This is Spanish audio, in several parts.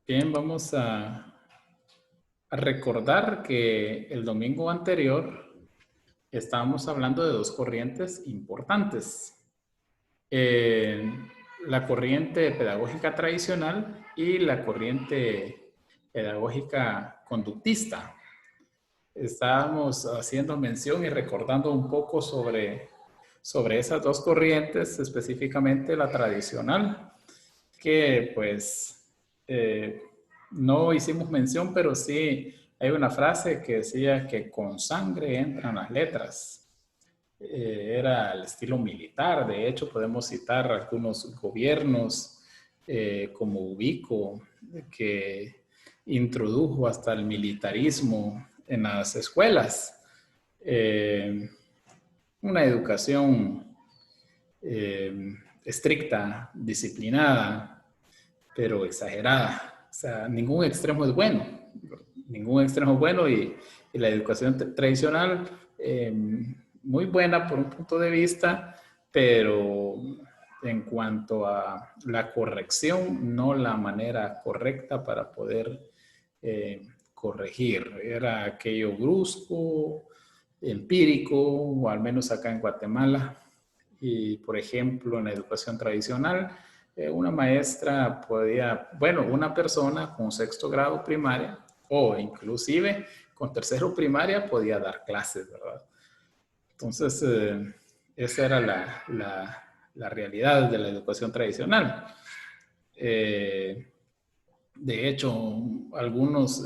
Bien, vamos a recordar que el domingo anterior estábamos hablando de dos corrientes importantes. Eh, la corriente pedagógica tradicional y la corriente pedagógica conductista. Estábamos haciendo mención y recordando un poco sobre esas dos corrientes, específicamente la tradicional, que pues no hicimos mención, pero sí hay una frase que decía que con sangre entran las letras. Era el estilo militar. De hecho, podemos citar algunos gobiernos como Ubico, que introdujo hasta el militarismo en las escuelas. Eh, una educación estricta, disciplinada, pero exagerada. O sea, ningún extremo es bueno. Ningún extremo es bueno y la educación tradicional, muy buena por un punto de vista, pero en cuanto a la corrección, no la manera correcta para poder corregir. Era aquello brusco, empírico, o al menos acá en Guatemala. Y, por ejemplo, en la educación tradicional, una maestra podía, bueno, una persona con sexto grado primaria o inclusive con tercero primaria podía dar clases, ¿verdad? Entonces, esa era la realidad de la educación tradicional. Eh, de hecho, algunos,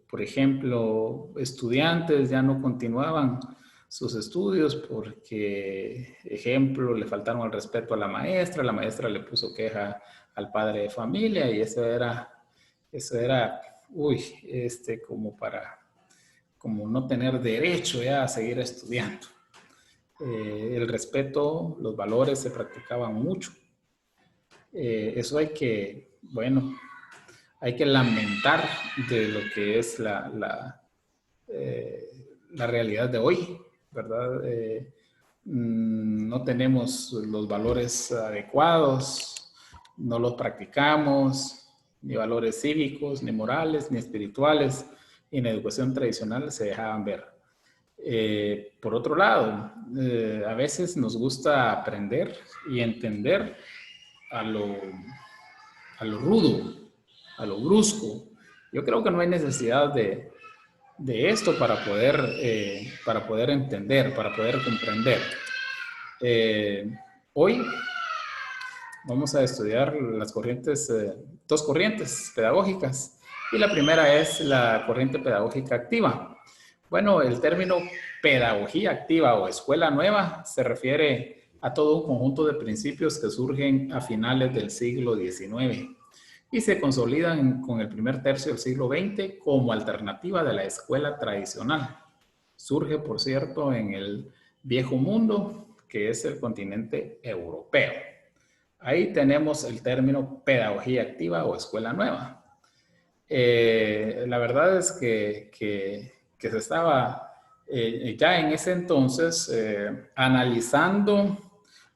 por ejemplo, estudiantes ya no continuaban sus estudios porque, ejemplo, le faltaron el respeto a la maestra le puso queja al padre de familia y eso era, uy, como no tener derecho ya a seguir estudiando. El respeto, los valores se practicaban mucho. Eso hay que, bueno, hay que lamentar de lo que es la realidad de hoy, ¿verdad? No tenemos los valores adecuados, no los practicamos, ni valores cívicos, ni morales, ni espirituales, y en la educación tradicional se dejaban ver. Por otro lado, a veces nos gusta aprender y entender a lo, a lo rudo, a lo brusco. Yo creo que no hay necesidad de esto para poder entender, para poder comprender. Eh, hoy vamos a estudiar las corrientes, dos corrientes pedagógicas. Y la primera es la corriente pedagógica activa. Bueno, el término pedagogía activa o escuela nueva se refiere a todo un conjunto de principios que surgen a finales del siglo XIX y se consolidan con el primer tercio del siglo XX como alternativa de la escuela tradicional. Surge, por cierto, en el viejo mundo, que es el continente europeo. Ahí tenemos el término pedagogía activa o escuela nueva. La verdad es que se estaba ya en ese entonces analizando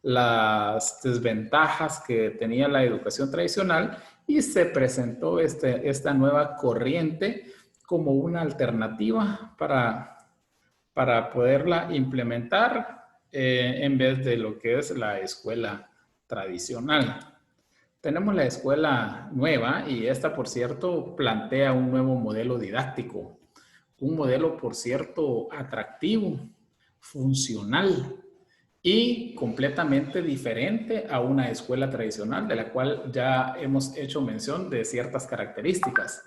las desventajas que tenía la educación tradicional y se presentó esta nueva corriente como una alternativa para poderla implementar en vez de lo que es la escuela tradicional. Tenemos la escuela nueva y esta, por cierto, plantea un nuevo modelo didáctico, un modelo, por cierto, atractivo, funcional y completamente diferente a una escuela tradicional, de la cual ya hemos hecho mención de ciertas características.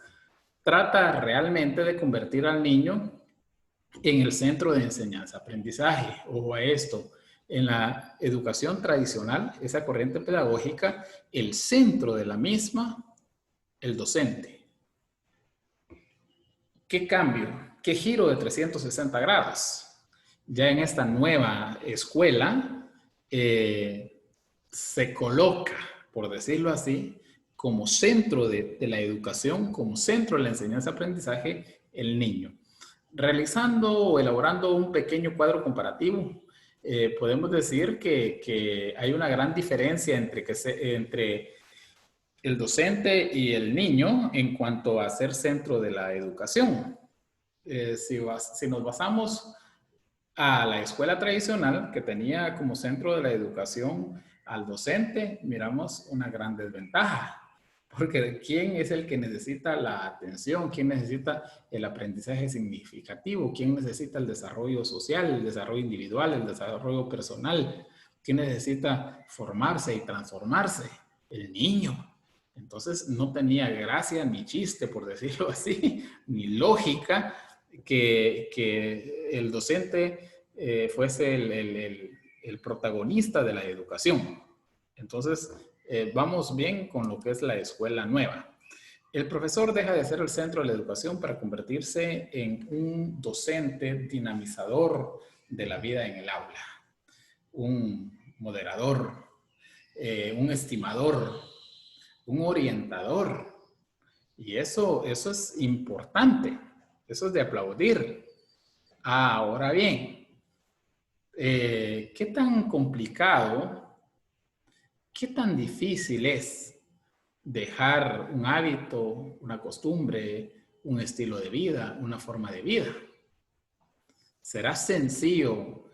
Trata realmente de convertir al niño en el centro de enseñanza-aprendizaje. Ojo a esto, en la educación tradicional, esa corriente pedagógica, el centro de la misma, el docente. ¿Qué cambio? ¿Qué giro de 360 grados? Ya en esta nueva escuela se coloca, por decirlo así, como centro de la educación, como centro de la enseñanza-aprendizaje, el niño. Realizando o elaborando un pequeño cuadro comparativo, podemos decir que hay una gran diferencia entre el docente y el niño en cuanto a ser centro de la educación. Si nos basamos a la escuela tradicional, que tenía como centro de la educación al docente, miramos una gran desventaja. Porque ¿quién es el que necesita la atención? ¿Quién necesita el aprendizaje significativo? ¿Quién necesita el desarrollo social, el desarrollo individual, el desarrollo personal? ¿Quién necesita formarse y transformarse? El niño. Entonces no tenía gracia ni chiste, por decirlo así, ni lógica que el docente fuese el protagonista de la educación. Entonces, vamos bien con lo que es la escuela nueva. El profesor deja de ser el centro de la educación para convertirse en un docente dinamizador de la vida en el aula, un moderador, un estimador, un orientador. Y eso es importante, eso es de aplaudir. Ahora bien, ¿qué tan complicado, qué tan difícil es dejar un hábito, una costumbre, un estilo de vida, una forma de vida? ¿Será sencillo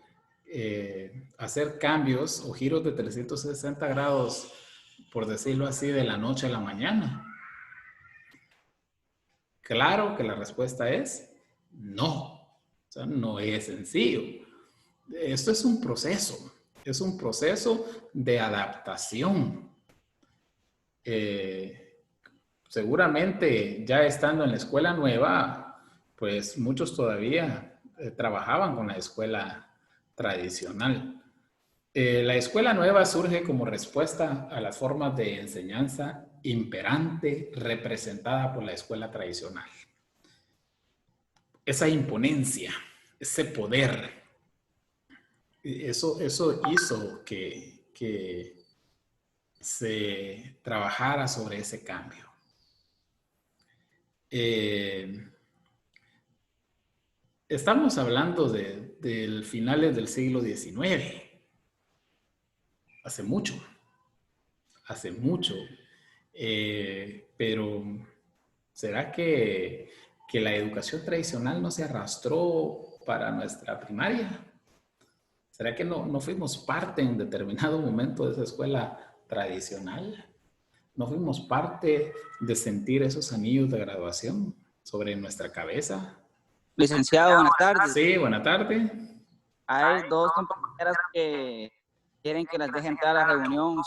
hacer cambios o giros de 360 grados, por decirlo así, de la noche a la mañana? Claro que la respuesta es no. O sea, no es sencillo. Esto es un proceso de adaptación. Seguramente ya estando en la escuela nueva, pues muchos todavía trabajaban con la escuela tradicional. La escuela nueva surge como respuesta a las formas de enseñanza imperante representada por la escuela tradicional. Esa imponencia, ese poder, eso hizo que se trabajara sobre ese cambio. Estamos hablando del finales del siglo XIX, hace mucho, pero ¿será que la educación tradicional no se arrastró para nuestra primaria? ¿Será que no fuimos parte en un determinado momento de esa escuela tradicional? ¿No fuimos parte de sentir esos anillos de graduación sobre nuestra cabeza? Licenciado, buenas tardes. Sí, buena tarde. Hay dos compañeras que quieren que las deje entrar a la reunión.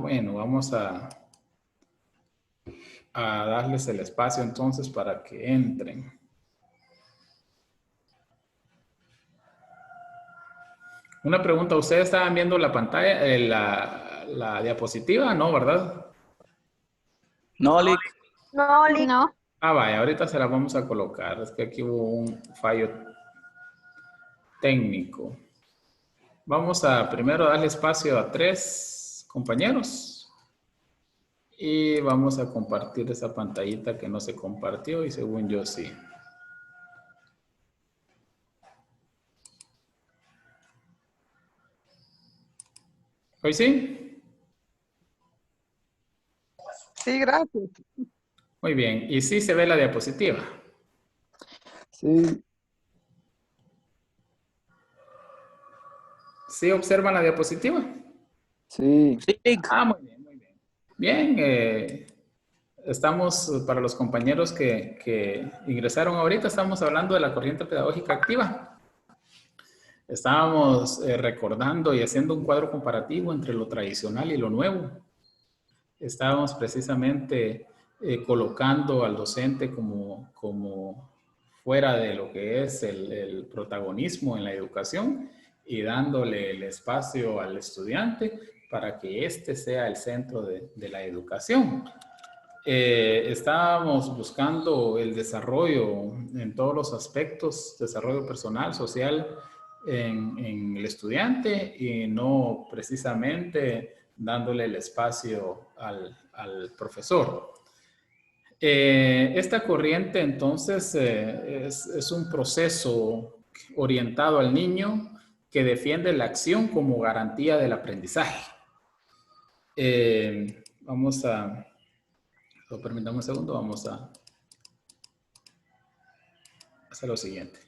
Bueno, vamos a darles el espacio entonces para que entren. Una pregunta, ¿ustedes estaban viendo la pantalla, la diapositiva? No, ¿verdad? No, Lick. No, Lick. No. Vaya, ahorita se la vamos a colocar. Es que aquí hubo un fallo técnico. Vamos a primero darle espacio a 3 compañeros. Y vamos a compartir esa pantallita que no se compartió y según yo sí. ¿Hoy sí? Sí, gracias. Muy bien. ¿Y sí se ve la diapositiva? Sí. ¿Sí observan la diapositiva? Sí. Muy bien, muy bien. Bien, estamos, para los compañeros que ingresaron ahorita, estamos hablando de la corriente pedagógica activa. Estábamos recordando y haciendo un cuadro comparativo entre lo tradicional y lo nuevo. Estábamos precisamente colocando al docente como fuera de lo que es el protagonismo en la educación y dándole el espacio al estudiante para que éste sea el centro de la educación. Estábamos buscando el desarrollo en todos los aspectos, desarrollo personal, social, en el estudiante y no precisamente dándole el espacio al profesor. Esta corriente entonces es un proceso orientado al niño que defiende la acción como garantía del aprendizaje. Vamos a, permítame un segundo, vamos a hacer lo siguiente.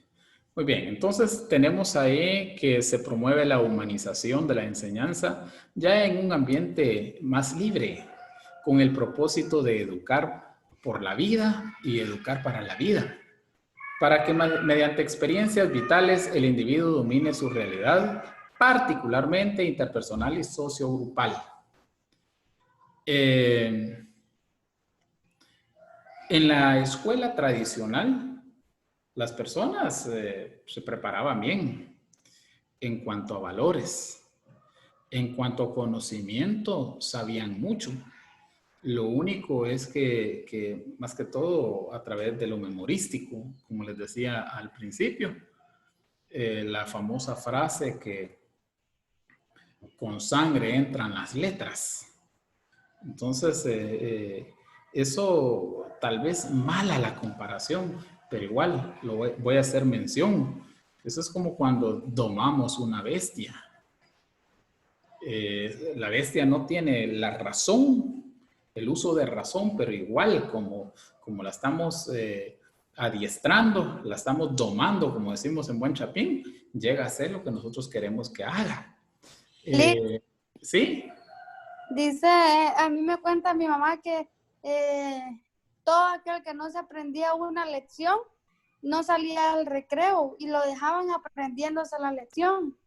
Muy bien, entonces tenemos ahí que se promueve la humanización de la enseñanza ya en un ambiente más libre, con el propósito de educar por la vida y educar para la vida, para que mediante experiencias vitales el individuo domine su realidad, particularmente interpersonal y sociogrupal. En la escuela tradicional, las personas se preparaban bien en cuanto a valores, en cuanto a conocimiento, sabían mucho. Lo único es que más que todo a través de lo memorístico, como les decía al principio, la famosa frase que con sangre entran las letras. Entonces, eso tal vez mala la comparación, pero igual lo voy a hacer mención. Eso es como cuando domamos una bestia. La bestia no tiene la razón, el uso de razón, pero igual como la estamos adiestrando, la estamos domando, como decimos en buen chapín, llega a ser lo que nosotros queremos que haga. ¿Sí? Dice, a mí me cuenta mi mamá que todo aquel que no se aprendía una lección no salía al recreo y lo dejaban aprendiéndose la lección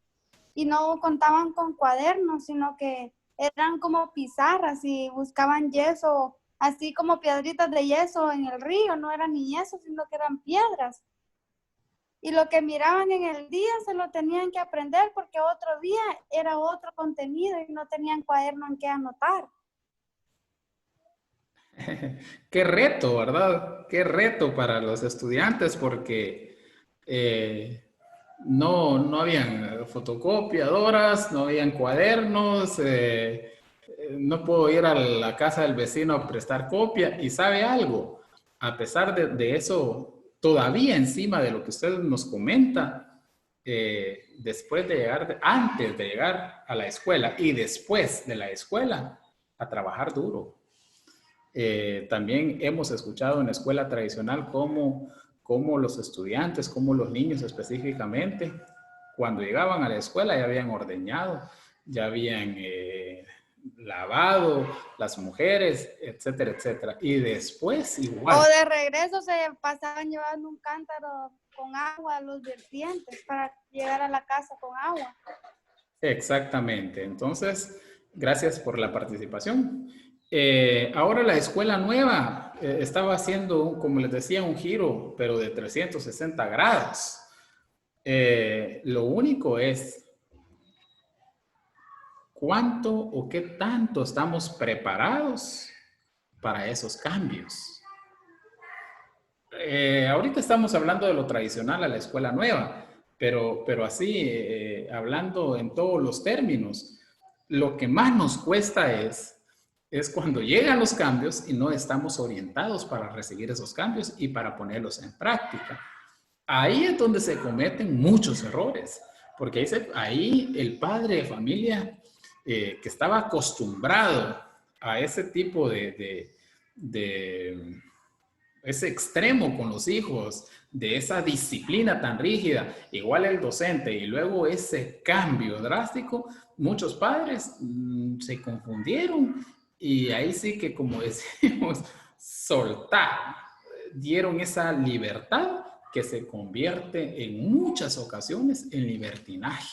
y no contaban con cuadernos, sino que eran como pizarras y buscaban yeso, así como piedritas de yeso en el río, no eran ni yeso, sino que eran piedras. Y lo que miraban en el día se lo tenían que aprender porque otro día era otro contenido y no tenían cuaderno en que anotar. Qué reto, ¿verdad? Qué reto para los estudiantes porque no habían fotocopiadoras, no habían cuadernos, no puedo ir a la casa del vecino a prestar copia. Y ¿sabe algo? A pesar de eso, todavía encima de lo que usted nos comenta, después de llegar, antes de llegar a la escuela y después de la escuela, a trabajar duro. También hemos escuchado en la escuela tradicional cómo los estudiantes, cómo los niños específicamente, cuando llegaban a la escuela ya habían ordeñado, ya habían lavado, las mujeres, etcétera, etcétera. Y después igual. O de regreso se pasaban llevando un cántaro con agua a los vertientes para llegar a la casa con agua. Exactamente. Entonces, gracias por la participación. Ahora la escuela nueva estaba haciendo, como les decía, un giro, pero de 360 grados. Lo único es cuánto o qué tanto estamos preparados para esos cambios. Ahorita estamos hablando de lo tradicional a la escuela nueva, pero así, hablando en todos los términos, lo que más nos cuesta es cuando llegan los cambios y no estamos orientados para recibir esos cambios y para ponerlos en práctica. Ahí es donde se cometen muchos errores, porque ahí el padre de familia que estaba acostumbrado a ese tipo de ese extremo con los hijos, de esa disciplina tan rígida, igual el docente, y luego ese cambio drástico, muchos padres se confundieron y ahí sí que, como decimos, soltaron, dieron esa libertad que se convierte en muchas ocasiones en libertinaje.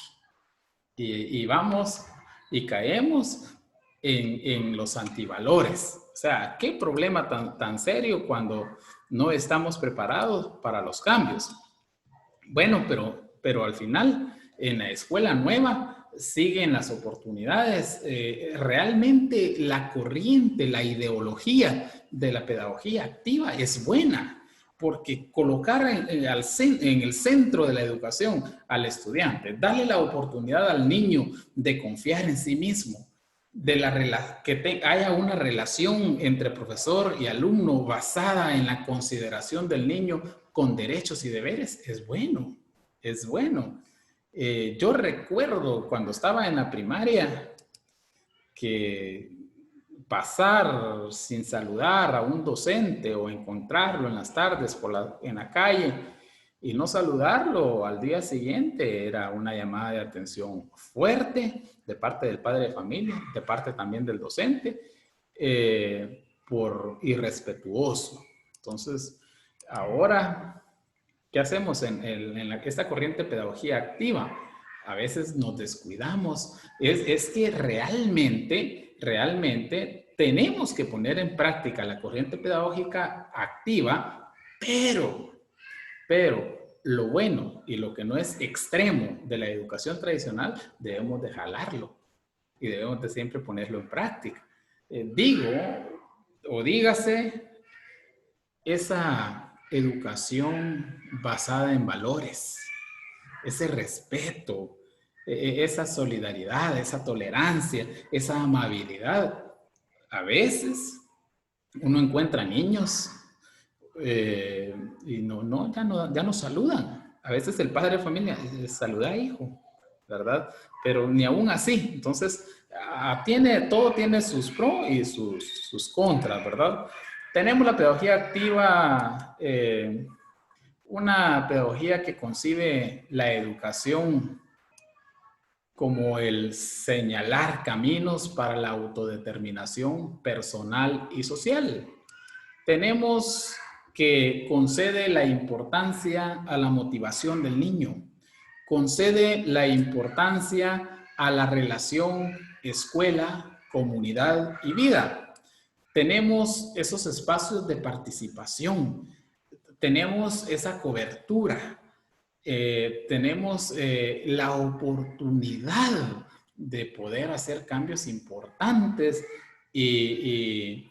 Y vamos y caemos en los antivalores. O sea, qué problema tan serio cuando no estamos preparados para los cambios. Bueno, pero al final, en la escuela nueva, siguen las oportunidades. Realmente la corriente, la ideología de la pedagogía activa es buena, porque colocar en el centro de la educación al estudiante, darle la oportunidad al niño de confiar en sí mismo, que haya una relación entre profesor y alumno basada en la consideración del niño con derechos y deberes, es bueno, es bueno. Yo recuerdo cuando estaba en la primaria, que pasar sin saludar a un docente o encontrarlo en las tardes en la calle y no saludarlo al día siguiente era una llamada de atención fuerte de parte del padre de familia, de parte también del docente, por irrespetuoso. Entonces, ahora, ¿qué hacemos en esta corriente de pedagogía activa? A veces nos descuidamos. Es que realmente tenemos que poner en práctica la corriente pedagógica activa, pero lo bueno y lo que no es extremo de la educación tradicional, debemos de jalarlo y debemos de siempre ponerlo en práctica. Dígase, esa educación basada en valores, ese respeto, esa solidaridad, esa tolerancia, esa amabilidad. A veces uno encuentra niños y ya no saludan. A veces el padre de familia saluda, hijo, ¿verdad? Pero ni aún así. Entonces, todo tiene sus pros y sus contras, ¿verdad? Tenemos la pedagogía activa, una pedagogía que concibe la educación como el señalar caminos para la autodeterminación personal y social. Tenemos que concede la importancia a la motivación del niño, concede la importancia a la relación escuela, comunidad y vida. Tenemos esos espacios de participación, tenemos esa cobertura, tenemos la oportunidad de poder hacer cambios importantes y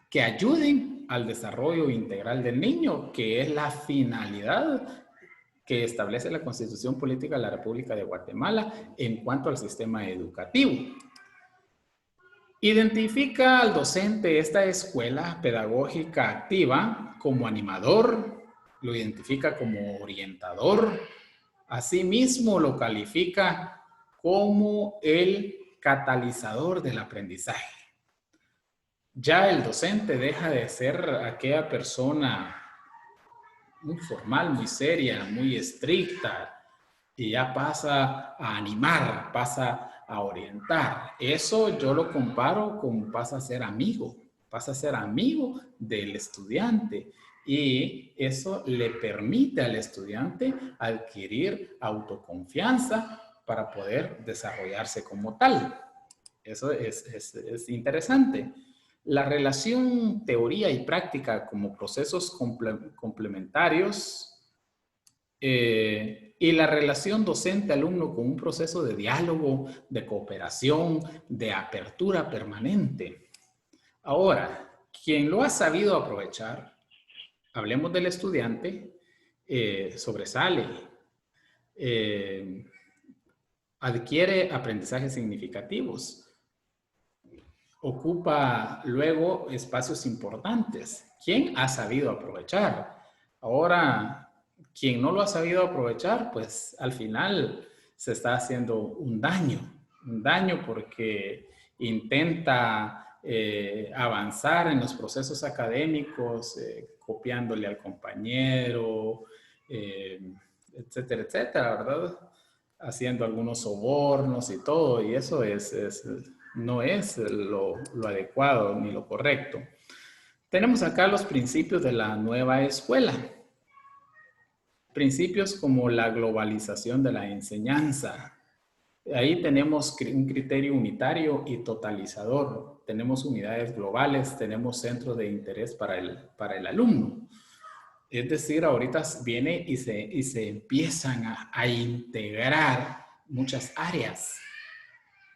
que ayuden al desarrollo integral del niño, que es la finalidad que establece la Constitución Política de la República de Guatemala en cuanto al sistema educativo. Identifica al docente esta escuela pedagógica activa como animador, lo identifica como orientador, asimismo lo califica como el catalizador del aprendizaje. Ya el docente deja de ser aquella persona muy formal, muy seria, muy estricta, y ya pasa a animar, pasa a orientar. Eso yo lo comparo con pasa a ser amigo del estudiante. Y eso le permite al estudiante adquirir autoconfianza para poder desarrollarse como tal. Eso es interesante. La relación teoría y práctica como procesos complementarios y la relación docente-alumno como un proceso de diálogo, de cooperación, de apertura permanente. Ahora, quien lo ha sabido aprovechar, hablemos del estudiante, sobresale, adquiere aprendizajes significativos, ocupa luego espacios importantes. ¿Quién ha sabido aprovechar? Ahora, quien no lo ha sabido aprovechar, pues al final se está haciendo un daño porque intenta avanzar en los procesos académicos, copiándole al compañero, etcétera, etcétera, ¿verdad? Haciendo algunos sobornos y todo, y eso no es lo adecuado ni lo correcto. Tenemos acá los principios de la nueva escuela. Principios como la globalización de la enseñanza. Ahí tenemos un criterio unitario y totalizador. Tenemos unidades globales, tenemos centros de interés para el alumno. Es decir, ahorita viene y se empiezan a integrar muchas áreas.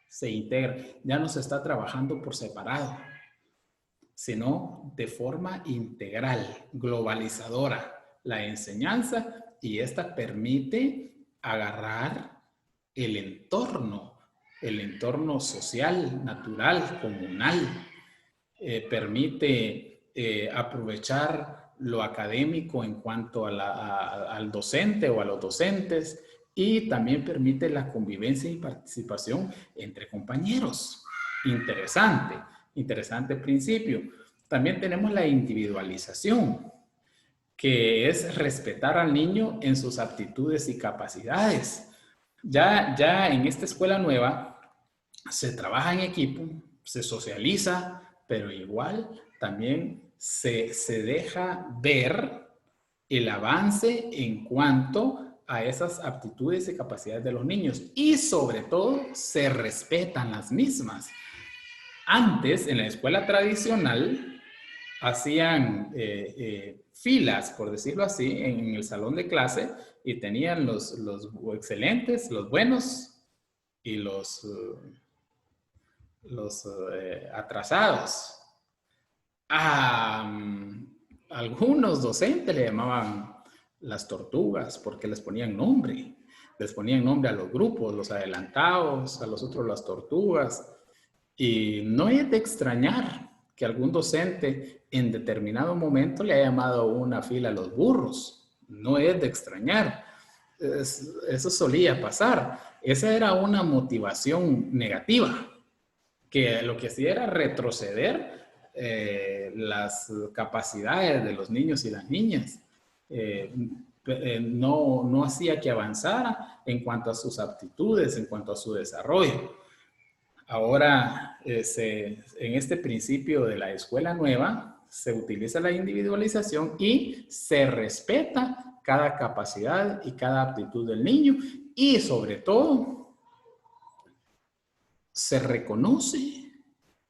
Se integra, ya no se está trabajando por separado, sino de forma integral, globalizadora, la enseñanza, y esta permite agarrar el entorno social, natural, comunal, permite aprovechar lo académico en cuanto al docente o a los docentes, y también permite la convivencia y participación entre compañeros. Interesante, interesante principio. También tenemos la individualización, que es respetar al niño en sus aptitudes y capacidades. Ya en esta escuela nueva se trabaja en equipo, se socializa, pero igual también se deja ver el avance en cuanto a esas aptitudes y capacidades de los niños, y sobre todo se respetan las mismas. Antes, en la escuela tradicional, hacían filas, por decirlo así, en el salón de clase, y tenían los excelentes, los buenos y los atrasados. Algunos docentes le llamaban las tortugas porque les ponían nombre. Les ponían nombre a los grupos, los adelantados, a los otros las tortugas. Y no es de extrañar que algún docente en determinado momento le haya llamado a una fila a los burros. No es de extrañar. Eso solía pasar. Esa era una motivación negativa, que lo que hacía era retroceder las capacidades de los niños y las niñas. No hacía que avanzara en cuanto a sus aptitudes, en cuanto a su desarrollo. Ahora, en este principio de la escuela nueva, se utiliza la individualización y se respeta cada capacidad y cada aptitud del niño, y sobre todo, se reconoce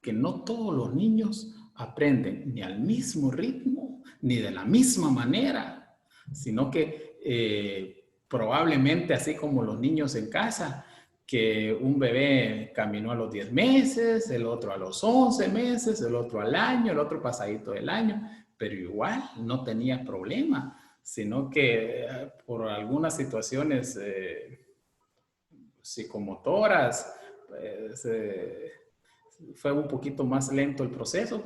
que no todos los niños aprenden ni al mismo ritmo, ni de la misma manera, sino que probablemente, así como los niños en casa, que un bebé caminó a los 10 meses, el otro a los 11 meses, el otro al año, el otro pasadito del año, pero igual no tenía problema, sino que por algunas situaciones psicomotoras, fue un poquito más lento el proceso,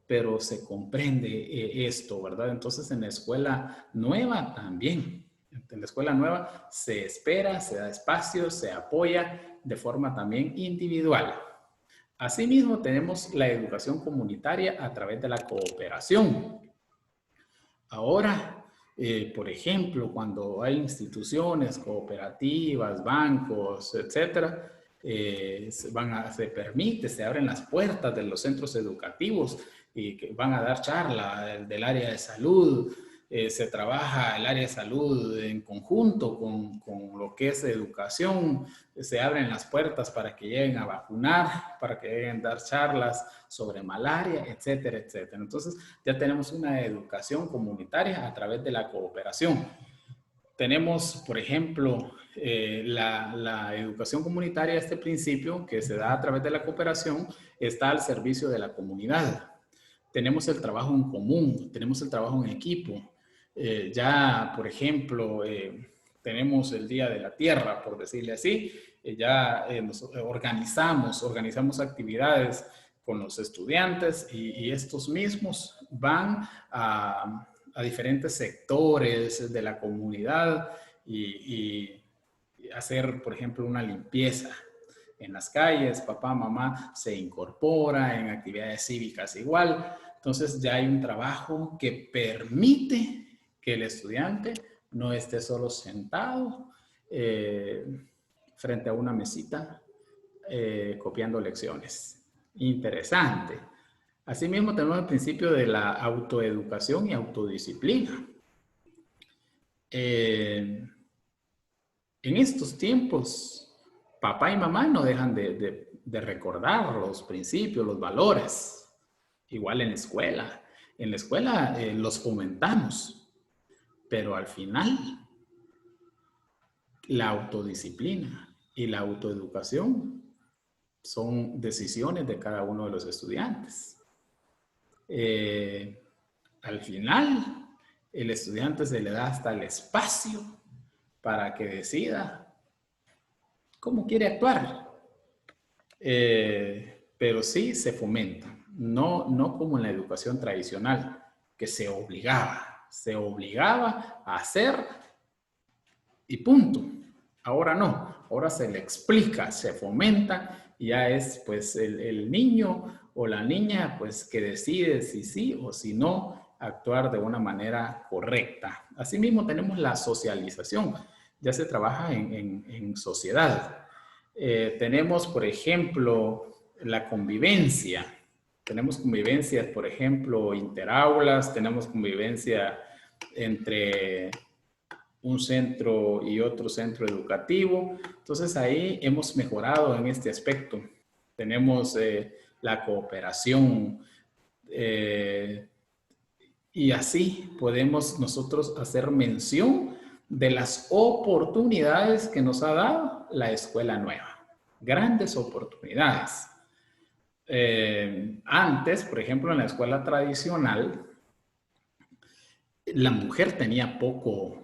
pero se comprende esto, ¿verdad? Entonces, en la escuela nueva también. En la escuela nueva se espera, se da espacio, se apoya de forma también individual. Asimismo, tenemos la educación comunitaria a través de la cooperación. Ahora, por ejemplo, cuando hay instituciones, cooperativas, bancos, etcétera, se abren las puertas de los centros educativos y que van a dar charla del área de salud. Se trabaja el área de salud en conjunto con lo que es educación. Se abren las puertas para que lleguen a vacunar, para que lleguen a dar charlas sobre malaria, etcétera, etcétera. Entonces, ya tenemos una educación comunitaria a través de la cooperación. Tenemos, por ejemplo, la educación comunitaria, este principio que se da a través de la cooperación, está al servicio de la comunidad. Tenemos el trabajo en común, tenemos el trabajo en equipo. Ya, por ejemplo, tenemos el Día de la Tierra, por decirle así. Nos organizamos actividades con los estudiantes y estos mismos van a diferentes sectores de la comunidad y hacer, por ejemplo, una limpieza en las calles. Papá, mamá se incorpora en actividades cívicas igual. Entonces ya hay un trabajo que permite que el estudiante no esté solo sentado frente a una mesita copiando lecciones. Interesante. Asimismo, tenemos el principio de la autoeducación y autodisciplina. En estos tiempos, papá y mamá no dejan de recordar los principios, los valores. Igual en la escuela. En la escuela los fomentamos. Pero al final, la autodisciplina y la autoeducación son decisiones de cada uno de los estudiantes. Al final, el estudiante se le da hasta el espacio para que decida cómo quiere actuar. Pero sí se fomenta, no como en la educación tradicional, que se obligaba a hacer y punto. Ahora no, ahora se le explica, se fomenta y ya es pues el niño o la niña pues que decide si sí o si no actuar de una manera correcta. Asimismo tenemos la socialización, ya se trabaja en sociedad. Tenemos, por ejemplo, la convivencia. Tenemos convivencia, por ejemplo, interaulas, tenemos convivencia entre un centro y otro centro educativo. Entonces ahí hemos mejorado en este aspecto. Tenemos la cooperación y así podemos nosotros hacer mención de las oportunidades que nos ha dado la escuela nueva. Grandes oportunidades. Antes, por ejemplo, en la escuela tradicional, la mujer tenía poco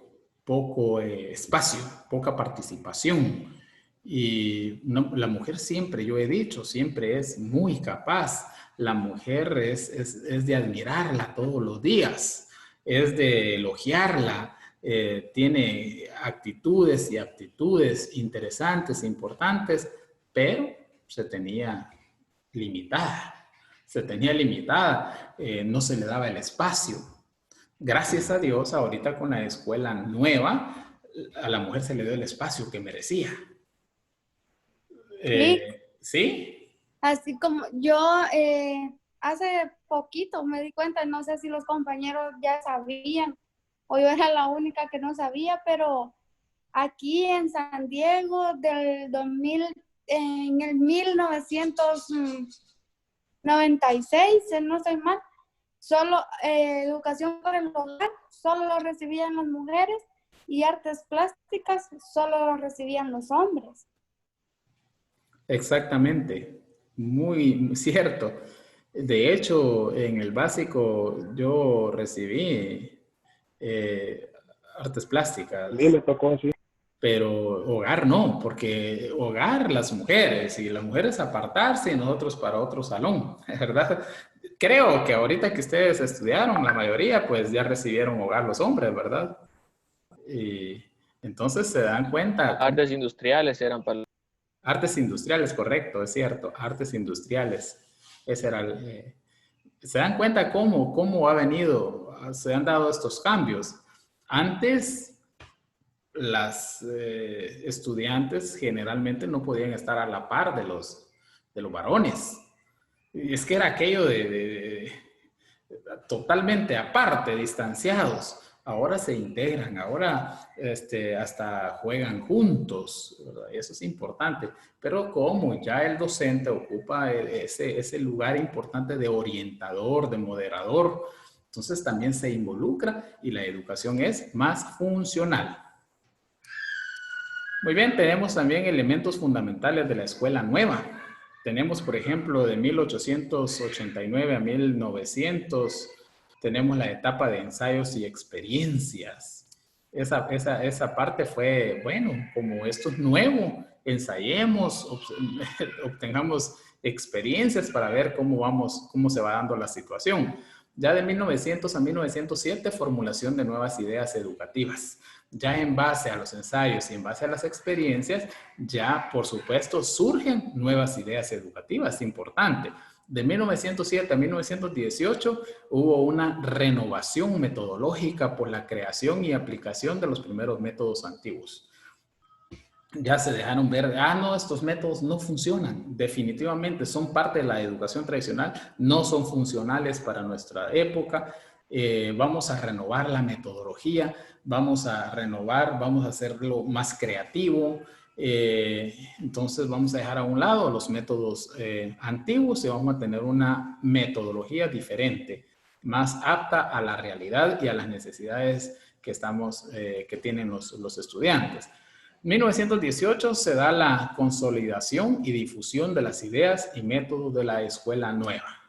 espacio, poca participación. Y no, la mujer siempre, yo he dicho, siempre es muy capaz. La mujer es de admirarla todos los días, es de elogiarla, tiene actitudes y aptitudes interesantes, importantes, pero se tenía limitada, no se le daba el espacio. Gracias a Dios, ahorita con la escuela nueva, a la mujer se le dio el espacio que merecía. ¿Sí? Así como yo hace poquito me di cuenta, no sé si los compañeros ya sabían o yo era la única que no sabía, pero aquí en San Diego del 2000, en el 1996, no estoy mal, solo educación por el hogar solo lo recibían las mujeres y artes plásticas solo lo recibían los hombres. Exactamente, muy cierto. De hecho, en el básico yo recibí artes plásticas. Sí, le tocó, sí. Pero hogar no, porque hogar las mujeres y las mujeres apartarse y nosotros para otro salón, ¿verdad? Creo que ahorita que ustedes estudiaron, la mayoría pues ya recibieron hogar los hombres, ¿verdad? Y entonces se dan cuenta. Artes industriales eran para... Artes industriales, correcto, es cierto, artes industriales. Ese era se dan cuenta cómo ha venido, se han dado estos cambios. Antes las estudiantes generalmente no podían estar a la par de los varones. Y es que era aquello de totalmente aparte, distanciados. Ahora se integran, ahora hasta juegan juntos, ¿verdad? Eso es importante. Pero como ya el docente ocupa ese lugar importante de orientador, de moderador, entonces también se involucra y la educación es más funcional. Muy bien, tenemos también elementos fundamentales de la escuela nueva. Tenemos, por ejemplo, de 1889 a 1900, tenemos la etapa de ensayos y experiencias. Esa parte fue, bueno, como esto es nuevo, ensayemos, obtengamos experiencias para ver cómo se va dando la situación. Ya de 1900 a 1907, formulación de nuevas ideas educativas. Ya en base a los ensayos y en base a las experiencias, ya por supuesto surgen nuevas ideas educativas, importante. De 1907 a 1918 hubo una renovación metodológica por la creación y aplicación de los primeros métodos antiguos. Ya se dejaron ver, no, estos métodos no funcionan, definitivamente son parte de la educación tradicional, no son funcionales para nuestra época. Vamos a renovar la metodología, vamos a hacerlo más creativo. Entonces vamos a dejar a un lado los métodos antiguos y vamos a tener una metodología diferente, más apta a la realidad y a las necesidades que tienen los estudiantes. En 1918 se da la consolidación y difusión de las ideas y métodos de la escuela nueva.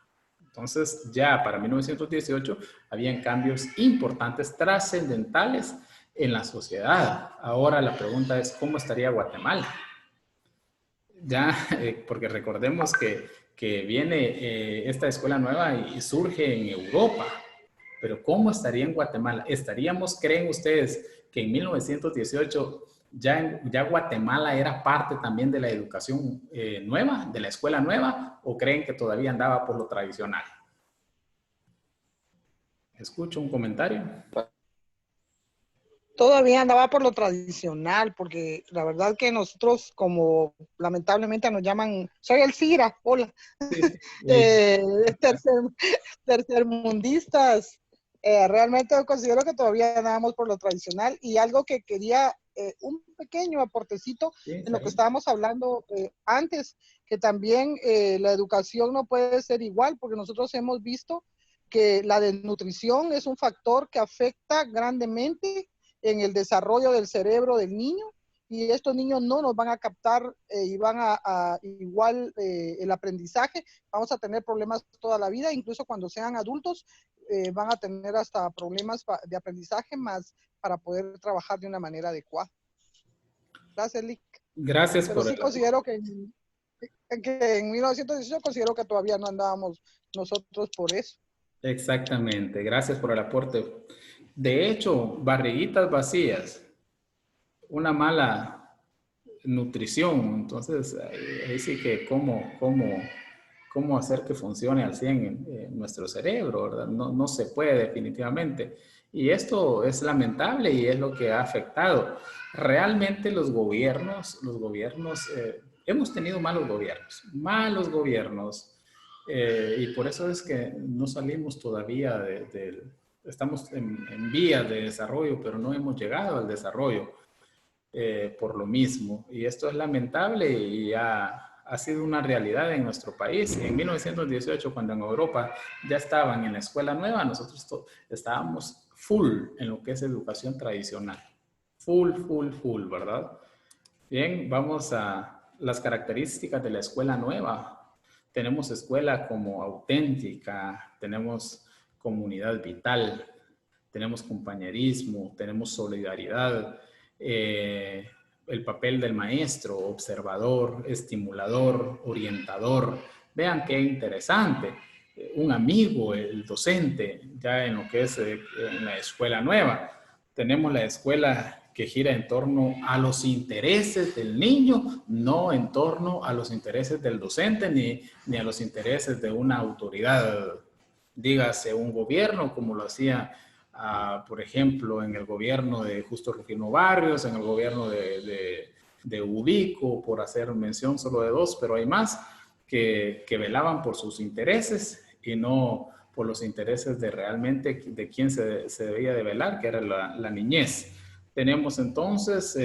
Entonces, ya para 1918 habían cambios importantes, trascendentales en la sociedad. Ahora la pregunta es, ¿cómo estaría Guatemala? Ya, porque recordemos que viene esta escuela nueva y surge en Europa. Pero ¿cómo estaría en Guatemala? ¿Creen ustedes que en 1918 ¿Ya Guatemala era parte también de la educación nueva, de la escuela nueva, o creen que todavía andaba por lo tradicional? Escucho un comentario. Todavía andaba por lo tradicional, porque la verdad que nosotros, como lamentablemente nos llaman, soy el CIRA, hola, Sí. tercermundistas, realmente considero que todavía andábamos por lo tradicional. Y algo que quería, un pequeño aportecito en lo que estábamos hablando antes, que también la educación no puede ser igual, porque nosotros hemos visto que la desnutrición es un factor que afecta grandemente en el desarrollo del cerebro del niño, y estos niños no nos van a captar y van a igual el aprendizaje. Vamos a tener problemas toda la vida, incluso cuando sean adultos van a tener hasta problemas de aprendizaje más para poder trabajar de una manera adecuada. Gracias, Lick. Gracias. Pero sí considero que en 1918 considero que todavía no andábamos nosotros por eso. Exactamente, gracias por el aporte. De hecho, barriguitas vacías, una mala nutrición, entonces ahí sí que cómo hacer que funcione al 100 en nuestro cerebro, ¿verdad? No se puede definitivamente. Y esto es lamentable y es lo que ha afectado. Realmente los gobiernos, hemos tenido malos gobiernos. Y por eso es que no salimos todavía estamos en vías de desarrollo, pero no hemos llegado al desarrollo por lo mismo. Y esto es lamentable y ha sido una realidad en nuestro país. En 1918, cuando en Europa ya estaban en la escuela nueva, nosotros estábamos full en lo que es educación tradicional. Full, ¿verdad? Bien, vamos a las características de la escuela nueva. Tenemos escuela como auténtica, tenemos comunidad vital, tenemos compañerismo, tenemos solidaridad, el papel del maestro, observador, estimulador, orientador. Vean qué interesante. Un amigo, el docente, ya en lo que es en la escuela nueva. Tenemos la escuela que gira en torno a los intereses del niño, no en torno a los intereses del docente ni a los intereses de una autoridad, dígase un gobierno, como lo hacía, por ejemplo, en el gobierno de Justo Rufino Barrios, en el gobierno de Ubico, por hacer mención solo de dos, pero hay más que velaban por sus intereses y no por los intereses de realmente de quién se debía de velar, que era la niñez. Tenemos entonces,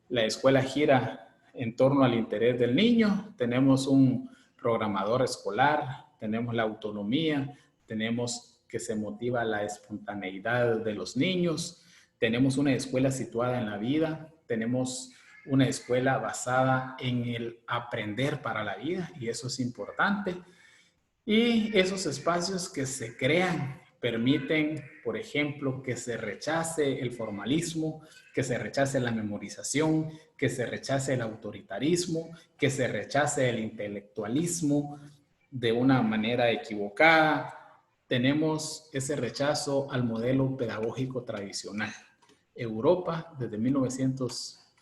la escuela gira en torno al interés del niño, tenemos un programador escolar, tenemos la autonomía, tenemos que se motiva la espontaneidad de los niños, tenemos una escuela situada en la vida, tenemos una escuela basada en el aprender para la vida, y eso es importante. Y esos espacios que se crean permiten, por ejemplo, que se rechace el formalismo, que se rechace la memorización, que se rechace el autoritarismo, que se rechace el intelectualismo de una manera equivocada. Tenemos ese rechazo al modelo pedagógico tradicional. Europa, desde 1900,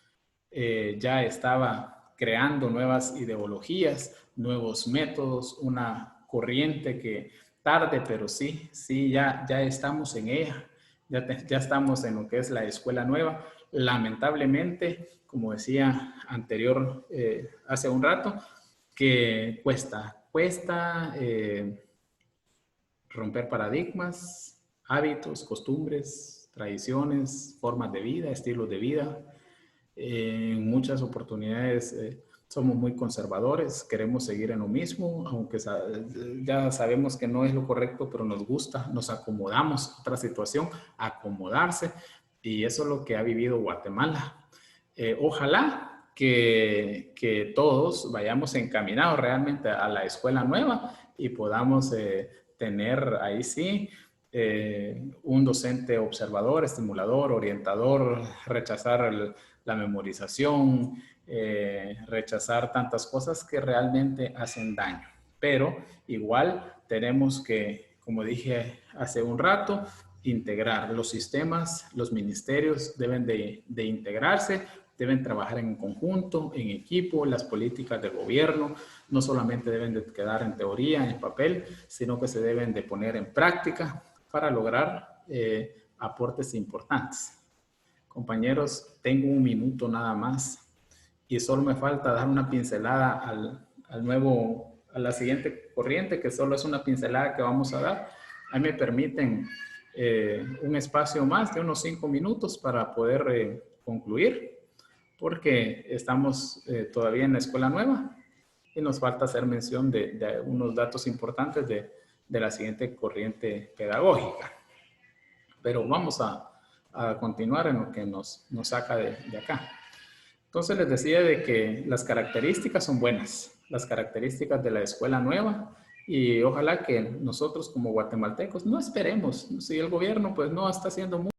ya estaba creando nuevas ideologías, nuevos métodos, una corriente que tarde, pero sí, ya estamos en ella, ya estamos en lo que es la escuela nueva. Lamentablemente, como decía anterior, hace un rato, que cuesta romper paradigmas, hábitos, costumbres, tradiciones, formas de vida, estilos de vida. En muchas oportunidades somos muy conservadores, queremos seguir en lo mismo, aunque ya sabemos que no es lo correcto, pero nos gusta, nos acomodamos. Otra situación, acomodarse, y eso es lo que ha vivido Guatemala. Ojalá que todos vayamos encaminados realmente a la escuela nueva y podamos tener ahí sí un docente observador, estimulador, orientador, rechazar la memorización, rechazar tantas cosas que realmente hacen daño. Pero igual tenemos que, como dije hace un rato, integrar los sistemas, los ministerios deben de integrarse deben trabajar en conjunto, en equipo. Las políticas de gobierno no solamente deben de quedar en teoría, en papel, sino que se deben de poner en práctica para lograr aportes importantes. Compañeros, tengo un minuto nada más y solo me falta dar una pincelada a la siguiente corriente, que solo es una pincelada que vamos a dar. Ahí me permiten un espacio más de unos 5 minutos para poder concluir, porque estamos todavía en la escuela nueva y nos falta hacer mención de unos datos importantes de la siguiente corriente pedagógica. Pero vamos a continuar en lo que nos saca de acá. Entonces les decía de que las características son buenas, las características de la escuela nueva, y ojalá que nosotros como guatemaltecos no esperemos, si el gobierno pues no está haciendo mucho,